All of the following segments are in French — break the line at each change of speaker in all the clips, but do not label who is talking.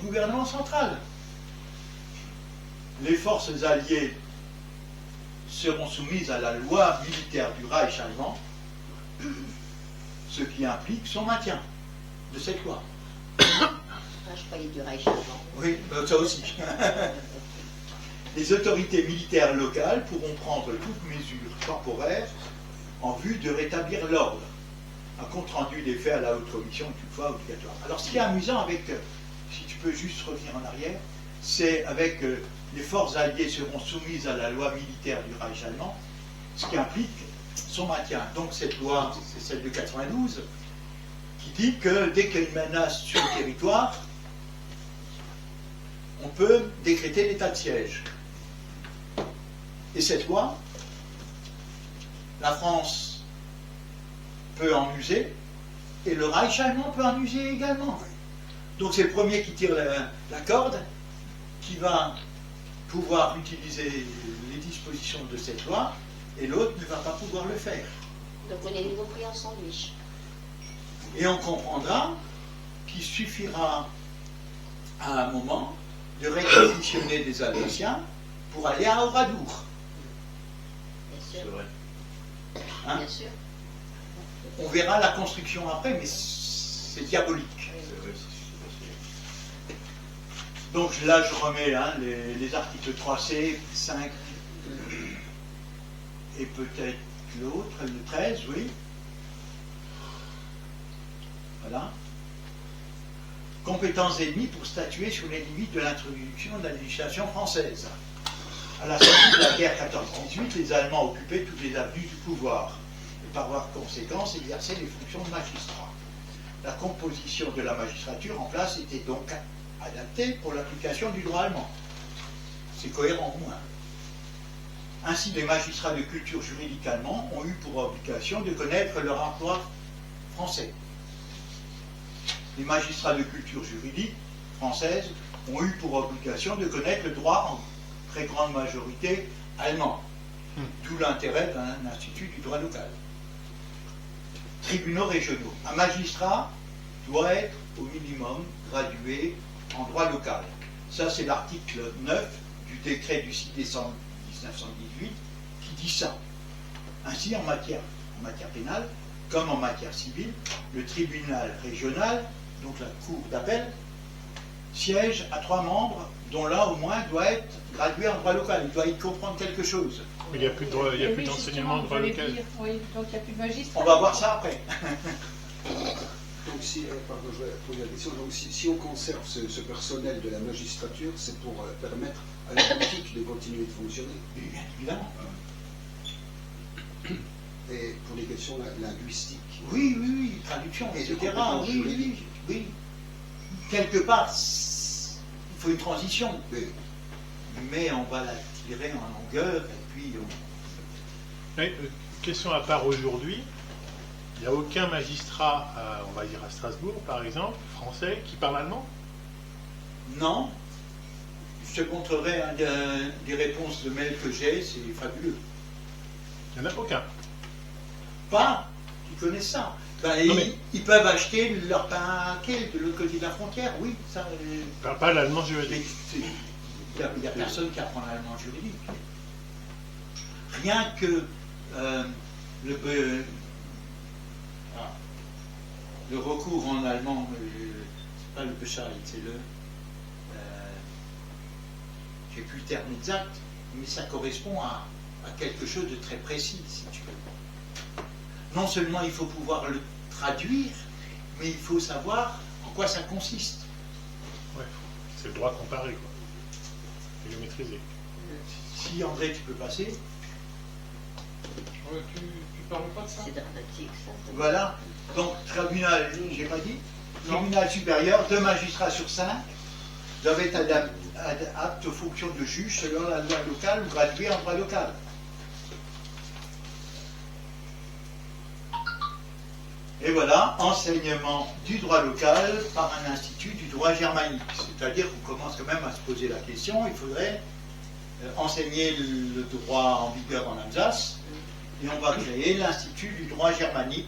gouvernement central. Les forces alliées seront soumises à la loi militaire du Reich allemand, ce qui implique son maintien de cette loi.
Je croyais du Reich allemand.
Oui, ça aussi. Les autorités militaires locales pourront prendre toute mesure temporaire en vue de rétablir l'ordre. Un compte-rendu des faits à la haute commission est toutefois obligatoire. Alors ce qui est amusant avec, si tu peux juste revenir en arrière, c'est avec les forces alliées seront soumises à la loi militaire du Reich allemand, ce qui implique son maintien. Donc cette loi, c'est celle de 92, qui dit que dès qu'il y a une menace sur le territoire, on peut décréter l'état de siège. Et cette loi, la France peut en user, et le Reich allemand peut en user également. Donc c'est le premier qui tire la corde, qui va pouvoir utiliser les dispositions de cette loi, et l'autre ne va pas pouvoir le faire.
Donc on est nouveau pris en sandwich.
Et on comprendra qu'il suffira à un moment de réquisitionner des Alsaciens pour aller à Oradour.
Bien sûr.
Hein?
Bien sûr.
On verra la construction après, mais c'est diabolique. Donc là, je remets hein, les articles 3C, 5 et peut-être l'autre, le 13, oui. Voilà. Compétence ennemie pour statuer sur les limites de l'introduction de la législation française. À la sortie de la guerre 14-18, les Allemands occupaient toutes les avenues du pouvoir et par voie de conséquence exerçaient les fonctions de magistrat. La composition de la magistrature en place était donc adaptée pour l'application du droit allemand. C'est cohérent au moins. Ainsi, les magistrats de culture juridique allemands ont eu pour obligation de connaître leur emploi français. Les magistrats de culture juridique française ont eu pour obligation de connaître le droit en très grande majorité allemand. D'où l'intérêt d'un institut du droit local. Tribunaux régionaux. Un magistrat doit être au minimum gradué en droit local. Ça, c'est l'article 9 du décret du 6 décembre 1918 qui dit ça. Ainsi, en matière pénale, comme en matière civile, le tribunal régional, donc la cour d'appel, siège à 3 membres, dont l'un au moins doit être gradué en droit local. Il doit y comprendre quelque chose.
Mais il n'y a plus d'enseignement de droit local.
Oui, donc il n'y a plus de magistrat.
On va voir ça après.
Donc, pardon, je vais poser la question. Donc, si on conserve ce personnel de la magistrature, c'est pour permettre à la politique de continuer de fonctionner.
Bien évidemment.
Et pour les questions linguistiques.
Oui, traduction, etc. Oui. Quelque part, il faut une transition.
Oui.
Mais on va la tirer en longueur et puis
Mais, question à part aujourd'hui, il n'y a aucun magistrat, on va dire à Strasbourg par exemple, français, qui parle allemand?
Non. Je te montrerai des réponses de mails que j'ai, c'est fabuleux.
Il n'y en a aucun.
Pas qui connaissent ça. Ben, ils peuvent acheter leur paquet de l'autre côté de la frontière, oui. Ça,
Pas l'allemand juridique.
Il n'y a personne qui apprend l'allemand juridique. Rien que le recours en allemand, c'est pas le Bescheid, c'est le... j'ai plus le terme exact, mais ça correspond à quelque chose de très précis, si tu veux. Non seulement il faut pouvoir le traduire, mais il faut savoir en quoi ça consiste.
Ouais, c'est le droit comparé, quoi. Et le maîtriser.
Si André, tu peux passer.
Tu parles pas de ça?
C'est dramatique, ça.
Voilà. Donc, tribunal, j'ai pas dit, tribunal supérieur, 2 magistrats sur 5 doivent être aptes aux fonctions de juge selon la loi locale ou gradués en droit local. Et voilà, enseignement du droit local par un institut du droit germanique. C'est-à-dire qu'on commence quand même à se poser la question, il faudrait enseigner le droit en vigueur en Alsace, et on va créer l'Institut du droit germanique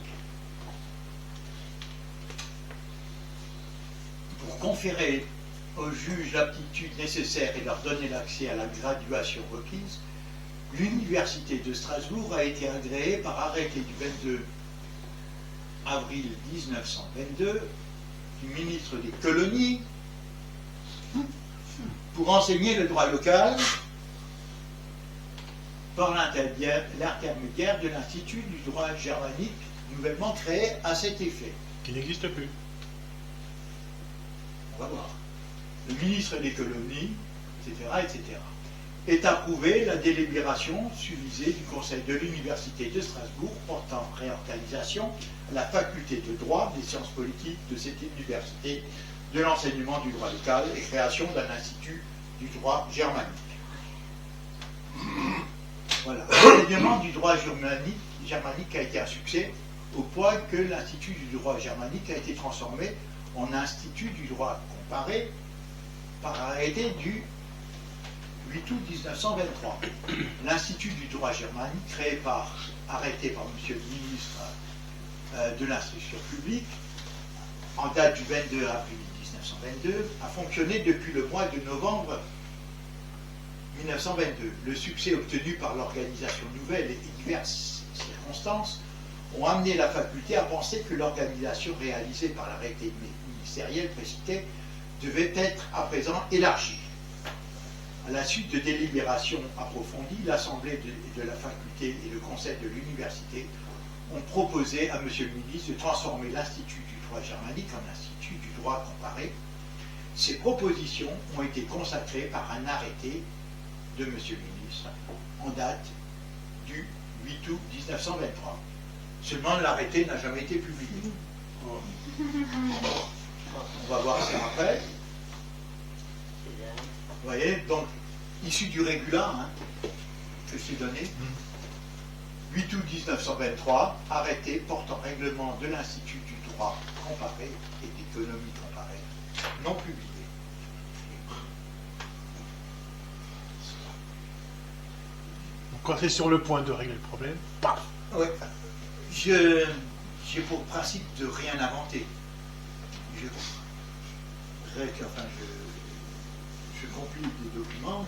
pour conférer aux juges l'aptitude nécessaire et leur donner l'accès à la graduation requise, l'Université de Strasbourg a été agréée par arrêté du 22 avril 1922 du ministre des Colonies pour enseigner le droit local par l'intermédiaire de l'Institut du droit germanique nouvellement créé à cet effet.
Qui n'existe plus.
On va voir. Le ministre des Colonies, etc., est approuvé la délibération suivisée du Conseil de l'Université de Strasbourg portant réorganisation à la faculté de droit des sciences politiques de cette université, de l'enseignement du droit local et création d'un institut du droit germanique. Voilà. L'enseignement du droit germanique a été un succès au point que l'Institut du droit germanique a été transformé en Institut du droit comparé par arrêté du 8 août 1923. L'Institut du droit germanique, arrêté par M. le ministre de l'Instruction publique, en date du 22 avril 1922, a fonctionné depuis le mois de novembre 1922. Le succès obtenu par l'organisation nouvelle et diverses circonstances ont amené la faculté à penser que l'organisation réalisée par l'arrêté ministériel précité devait être à présent élargie. À la suite de délibérations approfondies, l'Assemblée de la faculté et le Conseil de l'université ont proposé à M. le ministre de transformer l'Institut du droit germanique en Institut du droit comparé. Ces propositions ont été consacrées par un arrêté de M. le ministre en date du 8 août 1923. Seulement, l'arrêté n'a jamais été publié. On va voir ça après. Vous voyez, donc, issu du régulat que je t'ai donné, 8 août 1923, arrêté portant règlement de l'Institut du droit comparé et d'économie comparée, non publié.
Donc, quand c'est sur le point de régler le problème, paf.
Ouais. J'ai pour principe de rien inventer. Je compile des documents,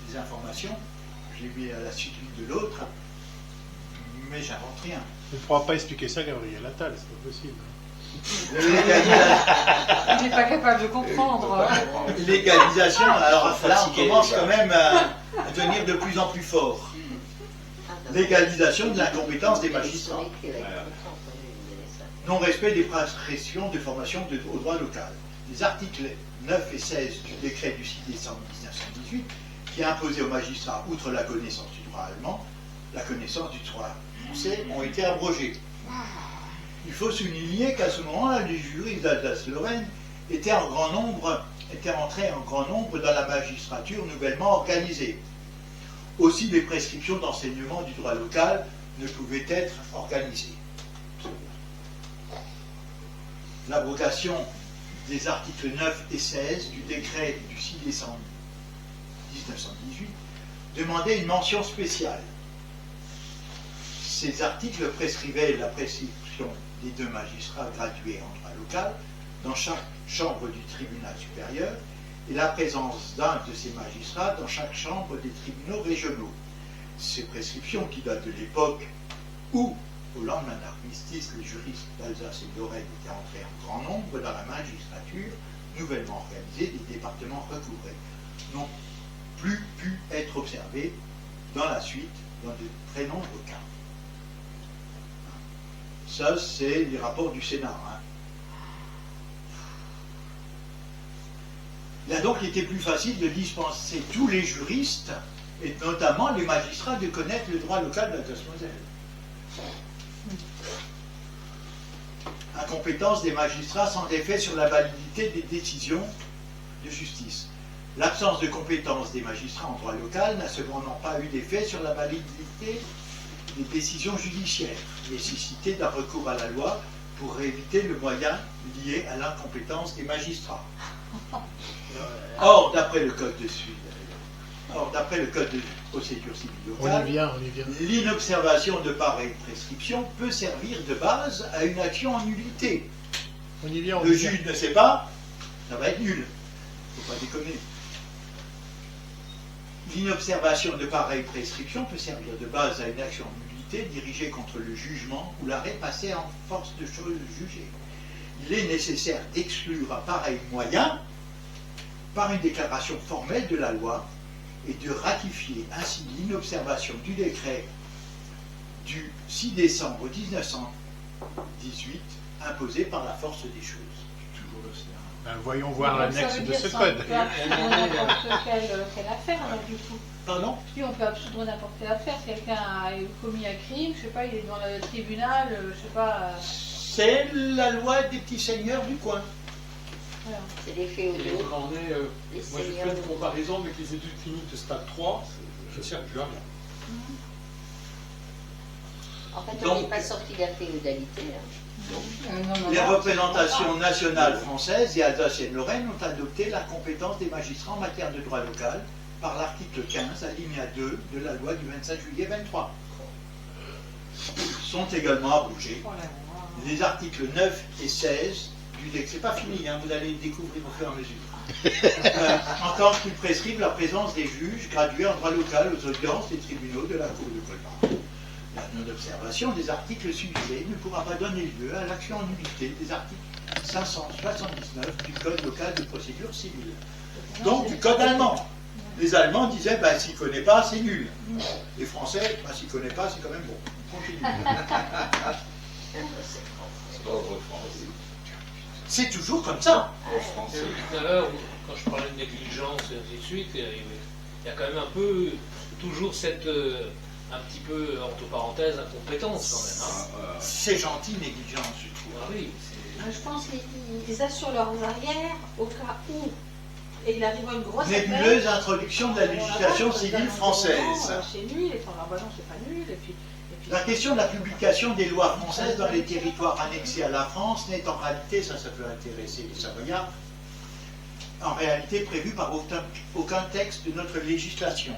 des informations, je les mets à la suite l'une de l'autre, mais j'invente rien.
On ne pourra pas expliquer ça à Gabriel Attal, c'est pas possible.
Il n'est pas capable de comprendre.
Légalisation, alors là on commence quand même à devenir de plus en plus fort. Légalisation de l'incompétence des magistrats. Non-respect des prescriptions de formation au droit local. Les articles 9 et 16 du décret du 6 décembre 1918, qui a imposé aux magistrats, outre la connaissance du droit allemand, la connaissance du droit français, ont été abrogés. Il faut souligner qu'à ce moment-là, les juristes d'Alsace-Lorraine étaient entrés en grand nombre dans la magistrature nouvellement organisée. Aussi, les prescriptions d'enseignement du droit local ne pouvaient être organisées. L'abrogation des articles 9 et 16 du décret du 6 décembre 1918 demandait une mention spéciale. Ces articles prescrivaient la prescription des 2 magistrats gradués en droit local dans chaque chambre du tribunal supérieur et la présence d'un de ces magistrats dans chaque chambre des tribunaux régionaux. Ces prescriptions qui datent de l'époque où, au lendemain de l'armistice, les juristes d'Alsace et de Lorraine étaient entrés en grand nombre dans la magistrature nouvellement organisée des départements recouvrés, n'ont plus pu être observées dans la suite dans de très nombreux cas. Ça, c'est les rapports du Sénat. Il a donc été plus facile de dispenser tous les juristes, et notamment les magistrats, de connaître le droit local d'Alsace-Moselle. Incompétence des magistrats sans effet sur la validité des décisions de justice. L'absence de compétence des magistrats en droit local n'a cependant pas eu d'effet sur la validité des décisions judiciaires. Nécessité d'un recours à la loi pour éviter le moyen lié à l'incompétence des magistrats. Or, d'après le code de procédure civile locale, l'inobservation de pareille prescription peut servir de base à une action en nullité. Le juge ne sait pas, ça va être nul. faut pas déconner. L'inobservation de pareilles prescriptions peut servir de base à une action en nullité dirigée contre le jugement ou l'arrêt passé en force de chose jugée. Il est nécessaire d'exclure à pareil moyen par une déclaration formelle de la loi et de ratifier ainsi l'inobservation du décret du 6 décembre 1918 imposé par la force des choses. Toujours le sien.
Ben, voyons voir l'annexe de ce code.
On peut absoudre n'importe quelle affaire, alors, du coup.
Pardon?
Si on peut absoudre n'importe quelle affaire, quelqu'un a commis un crime, je sais pas, il est dans le tribunal, je sais pas.
C'est la loi des petits seigneurs du coin.
Voilà.
C'est les
Et
féodaux.
on en est,
Les
moi j'ai
seigneurs.
fait une comparaison avec les études cliniques de stade 3, je ne sers plus à rien.
En fait, on
Donc-
n'est pas sorti de la féodalité. Hein.
Les représentations nationales françaises et Alsacienne-Lorraine ont adopté la compétence des magistrats en matière de droit local par l'article 15, alinéa 2 de la loi du 25 juillet 23. Sont également abrogés
Oh là là.
les articles 9 et 16 du décret. C'est pas fini, hein, vous allez le découvrir au fur et à mesure. Encore qu'ils prescrivent la présence des juges gradués en droit local aux audiences des tribunaux de la Cour de Colmar. La non-observation des articles suivants ne pourra pas donner lieu à l'action en nullité des articles 579 du Code local de procédure civile. Donc du Code allemand. Les Allemands disaient, ben, s'il ne connaît pas, c'est nul. Les Français, ben, s'il ne connaît pas, c'est quand même bon. On continue. C'est toujours comme ça.
Et tout à l'heure, quand je parlais de négligence et ainsi de suite, il y a quand même un peu, toujours cette, un petit peu, entre parenthèses, incompétence quand même. Hein.
C'est gentil, négligence, je trouve.
Ah oui, c'est...
Je pense qu'ils assurent leurs arrières au cas où. Et il arrive une grosse
Nébuleuse introduction de la législation civile française.
C'est nul, et bah non, c'est pas nul. Et puis,
La question de la publication des lois françaises dans les territoires annexés à la France n'est en réalité, ça peut intéresser les Savoyards, en réalité prévue par aucun texte de notre législation.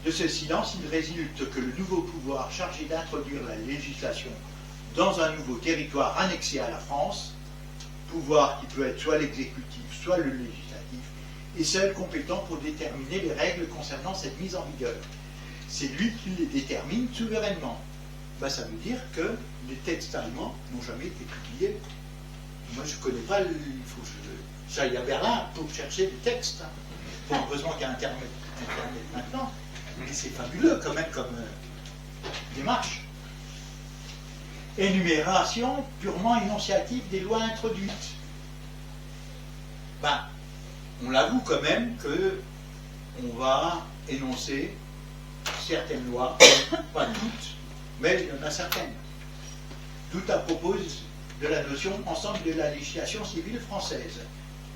De ce silence, il résulte que le nouveau pouvoir chargé d'introduire la législation dans un nouveau territoire annexé à la France, pouvoir qui peut être soit l'exécutif, soit le législatif, est seul compétent pour déterminer les règles concernant cette mise en vigueur. C'est lui qui les détermine souverainement. Ben, ça veut dire que les textes allemands n'ont jamais été publiés. Moi, je ne connais pas, il faut que j'aille à Berlin pour chercher les textes. Bon, heureusement qu'il y a Internet maintenant, mais c'est fabuleux quand même comme démarche. Énumération purement énonciative des lois introduites. Ben, on l'avoue quand même que on va énoncer certaines lois, pas toutes, mais il y en a certaines. Tout à propos de la notion ensemble de la législation civile française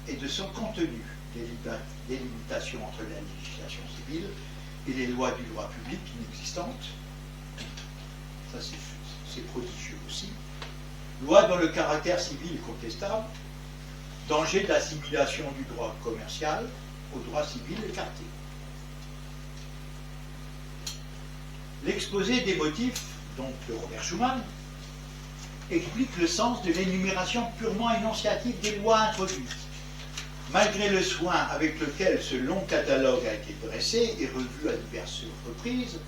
et de son contenu, des limitations entre la législation civile et les lois du droit public inexistantes. Ça, c'est prodigieux aussi. Loi dont le caractère civil est contestable, danger d'assimilation du droit commercial au droit civil écarté. L'exposé des motifs, donc de Robert Schuman, explique le sens de l'énumération purement énonciative des lois introduites. Malgré le soin avec lequel ce long catalogue a été dressé et revu à diverses reprises,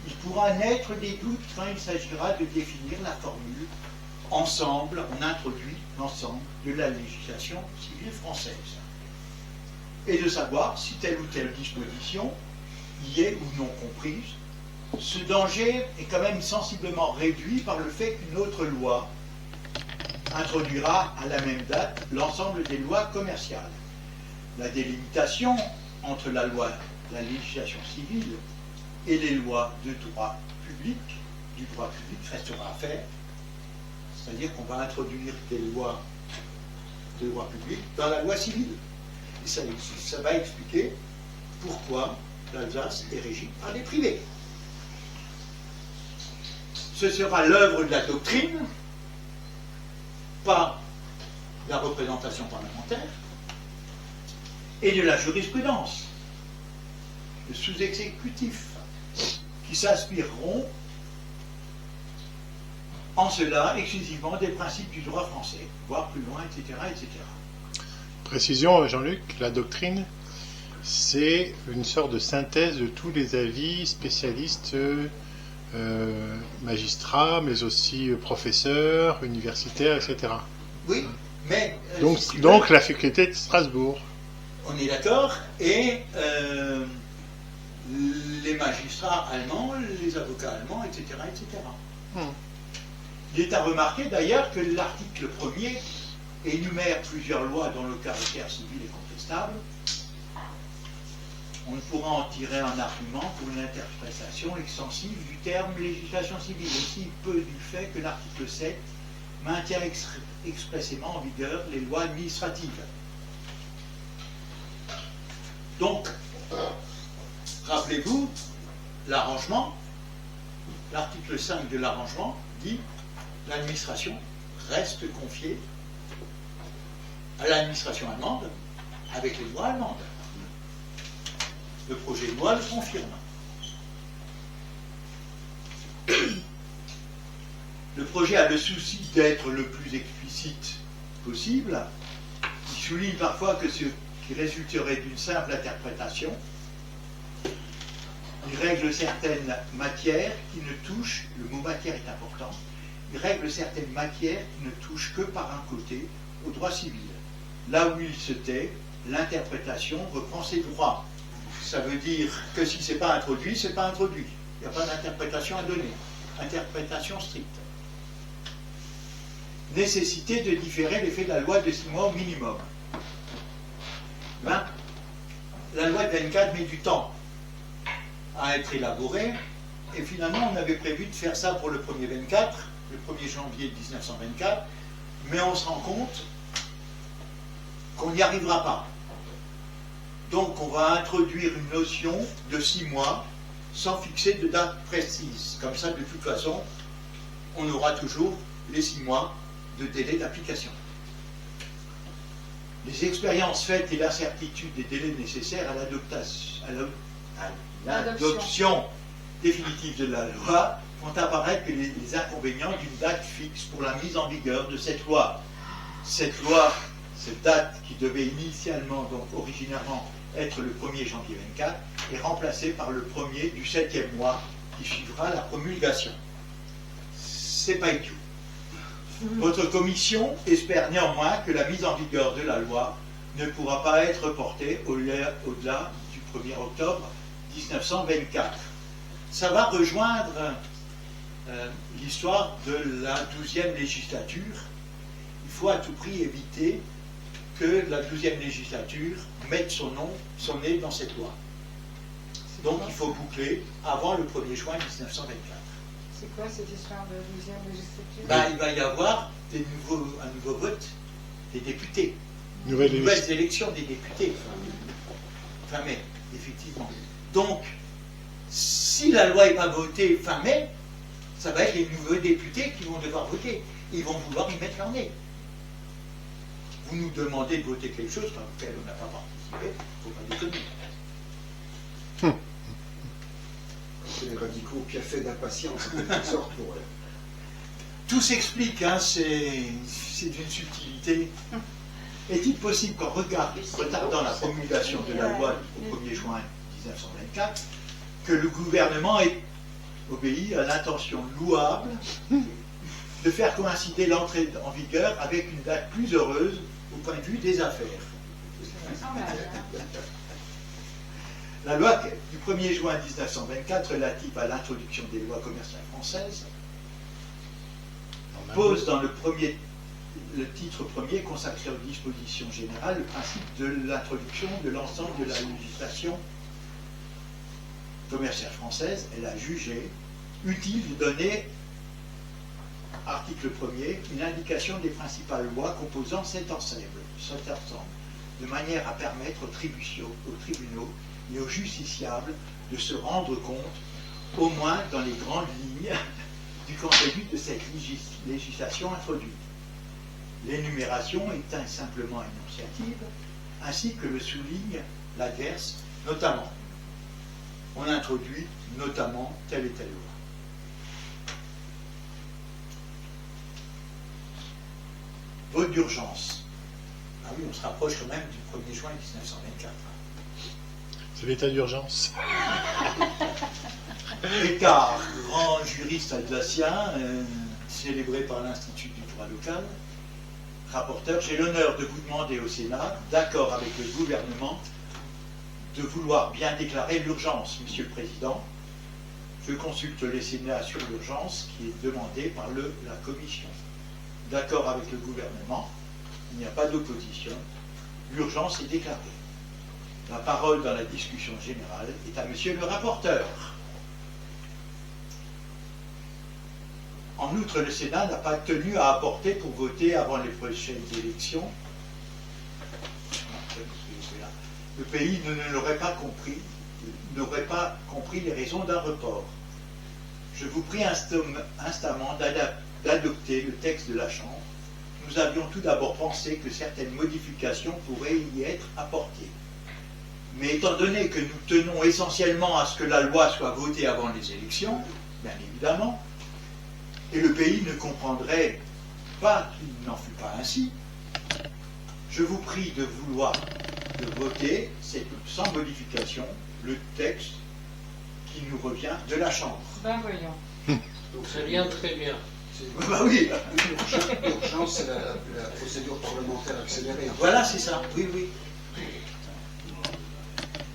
il pourra naître des doutes quand il s'agira de définir la formule « Ensemble, on introduit l'ensemble de la législation civile française » et de savoir si telle ou telle disposition y est ou non comprise. Ce danger est quand même sensiblement réduit par le fait qu'une autre loi introduira à la même date l'ensemble des lois commerciales. La délimitation entre la législation civile et les lois de droit public, restera à faire. C'est-à-dire qu'on va introduire des lois de droit public dans la loi civile. Et ça va expliquer pourquoi l'Alsace est régie par des privés. Ce sera l'œuvre de la doctrine, pas la représentation parlementaire, et de la jurisprudence, le sous-exécutif, qui s'inspireront en cela exclusivement des principes du droit français, voire plus loin, etc. etc.
Précision, Jean-Luc, la doctrine, c'est une sorte de synthèse de tous les avis spécialistes, magistrats, mais aussi professeurs, universitaires, etc.
Oui, mais...
Donc la faculté de Strasbourg.
On est d'accord, et les magistrats allemands, les avocats allemands, etc. etc. Il est à remarquer d'ailleurs que l'article 1er énumère plusieurs lois dont le caractère civil est contestable. On ne pourra en tirer un argument pour une interprétation extensive du terme législation civile, aussi peu du fait que l'article 7 maintient expressément en vigueur les lois administratives. Donc, rappelez-vous, l'arrangement, l'article 5 de l'arrangement dit « L'administration reste confiée à l'administration allemande avec les lois allemandes ». Le projet de loi le confirme. Le projet a le souci d'être le plus explicite possible. Il souligne parfois que ce qui résulterait d'une simple interprétation, il règle certaines matières qui ne touchent, le mot matière est important, il règle certaines matières qui ne touchent que par un côté au droit civil. Là où il se tait, l'interprétation reprend ses droits. Ça veut dire que si ce n'est pas introduit, c'est pas introduit. Il n'y a pas d'interprétation à donner. Interprétation stricte. Nécessité de différer l'effet de la loi de 6 mois au minimum. Ben, la loi de 24 met du temps à être élaborée, et finalement on avait prévu de faire ça pour le 1er 24, le 1er janvier 1924, mais on se rend compte qu'on n'y arrivera pas. Donc on va introduire une notion de 6 mois sans fixer de date précise. Comme ça, de toute façon, on aura toujours les 6 mois de délai d'application. Les expériences faites et l'incertitude des délais nécessaires à l'adoption définitive de la loi font apparaître les inconvénients d'une date fixe pour la mise en vigueur de cette loi. Cette date qui devait initialement, donc originairement, être le 1er janvier 24, est remplacée par le 1er du 7e mois qui suivra la promulgation. C'est pas idiot. Votre commission espère néanmoins que la mise en vigueur de la loi ne pourra pas être reportée au-delà du 1er octobre 1924. Ça va rejoindre l'histoire de la 12e législature. Il faut à tout prix éviter que la 12e législature mette son nez dans cette loi. Donc il faut boucler avant le 1er juin 1924.
C'est quoi cette histoire de 12e législature?
Ben, il va y avoir un nouveau vote des députés.
Nouvelles
élections des députés. Fin mai, effectivement. Donc, si la loi n'est pas votée fin mai, ça va être les nouveaux députés qui vont devoir voter. Ils vont vouloir y mettre leur nez. Vous nous demandez de voter quelque chose auquel on n'a pas participé, il ne faut pas déconner.
C'est les radicaux qui a fait d'impatience en quelque sorte pour eux.
Tout s'explique, hein, c'est d'une subtilité. Est-il possible qu'en retardant la promulgation de la loi au 1er juin 1924, que le gouvernement ait obéi à l'intention louable de faire coïncider l'entrée en vigueur avec une date plus heureuse au point de vue des affaires? La loi du 1er juin 1924 relative à l'introduction des lois commerciales françaises pose dans le titre premier consacré aux dispositions générales le principe de l'introduction de l'ensemble de la législation commerciale française. Elle a jugé utile de donner, article 1er, une indication des principales lois composant cet ensemble, de manière à permettre aux tribunaux et aux justiciables de se rendre compte, au moins dans les grandes lignes, du contenu de cette législation introduite. L'énumération est simplement énonciative, ainsi que le souligne l'adverse, notamment. On introduit notamment telle et telle loi. Vote d'urgence. Ah oui, on se rapproche quand même du 1er juin 1924.
C'est l'état d'urgence.
Écart, grand juriste alsacien, célébré par l'Institut du droit local, rapporteur, j'ai l'honneur de vous demander au Sénat, d'accord avec le gouvernement, de vouloir bien déclarer l'urgence, Monsieur le Président. Je consulte les Sénats sur l'urgence qui est demandée par la Commission. D'accord avec le gouvernement, il n'y a pas d'opposition, l'urgence est déclarée. La parole dans la discussion générale est à Monsieur le rapporteur. En outre, le Sénat n'a pas tenu à apporter pour voter avant les prochaines élections. Le pays n'aurait pas compris les raisons d'un report. Je vous prie instamment d'adopter le texte de la Chambre. Nous avions tout d'abord pensé que certaines modifications pourraient y être apportées. Mais étant donné que nous tenons essentiellement à ce que la loi soit votée avant les élections, bien évidemment, et le pays ne comprendrait pas qu'il n'en fût pas ainsi, je vous prie de voter sans modification le texte qui nous revient de la Chambre.
Ben voyons.
Donc,
Très bien, très bien.
Bah oui,
l'urgence, c'est la procédure parlementaire accélérée.
voilà, c'est ça, oui, oui.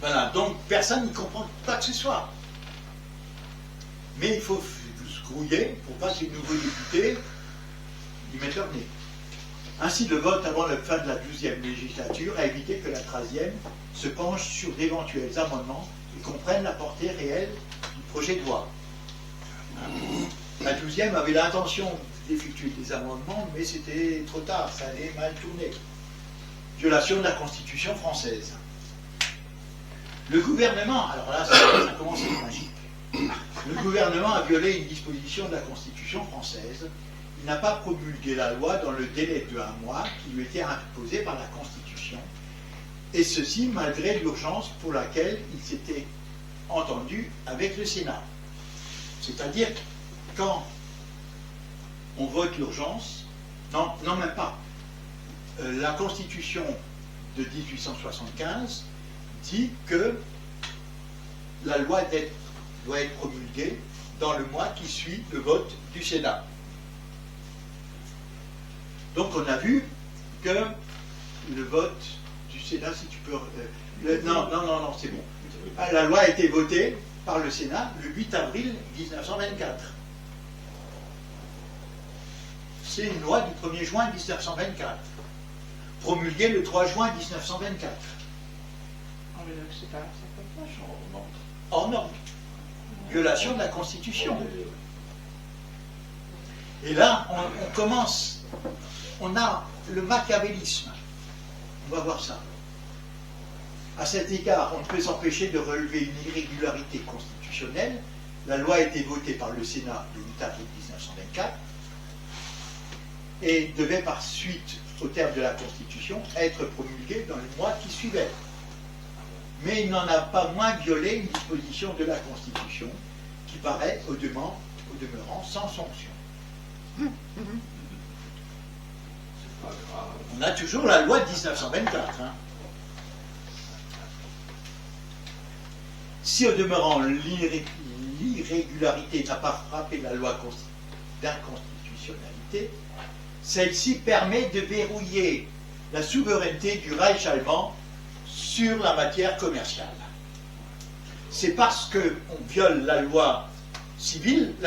Voilà, donc personne ne comprend pas que ce soit. Mais il faut se grouiller pour pas que les nouveaux députés y mettent leur nez. Ainsi, le vote avant la fin de la 12e législature a évité que la 13e se penche sur d'éventuels amendements et comprenne la portée réelle du projet de loi. La 12e avait l'intention d'effectuer des amendements, mais c'était trop tard, ça allait mal tourner. Violation de la Constitution française. Le gouvernement, alors là, ça commence à être magique. Le gouvernement a violé une disposition de la Constitution française. Il n'a pas promulgué la loi dans le délai de 1 mois qui lui était imposé par la Constitution, et ceci malgré l'urgence pour laquelle il s'était entendu avec le Sénat. C'est-à-dire, quand on vote l'urgence, non, même pas. La Constitution de 1875 dit que la loi doit être promulguée dans le mois qui suit le vote du Sénat. Donc on a vu que le vote du Sénat, si tu peux... non, c'est bon. La loi a été votée par le Sénat le 8 avril 1924. C'est une loi du 1er juin 1924, promulguée le 3 juin 1924.
On veut dire que c'est pas ça.
Hors norme. Violation de la Constitution. Et là, on commence, on a le machiavélisme. On va voir ça. À cet égard, on ne peut s'empêcher de relever une irrégularité constitutionnelle. La loi a été votée par le Sénat le 8 avril 1924 et devait par suite, au terme de la Constitution, être promulguée dans le mois qui suivait. Mais il n'en a pas moins violé une disposition de la Constitution qui paraît au demeurant sans sanction. On a toujours la loi de 1924. Si au demeurant l'irrégularité n'a pas frappé la loi d'inconstitutionnalité, celle-ci permet de verrouiller la souveraineté du Reich allemand sur la matière commerciale. C'est parce qu'on viole la loi civile, la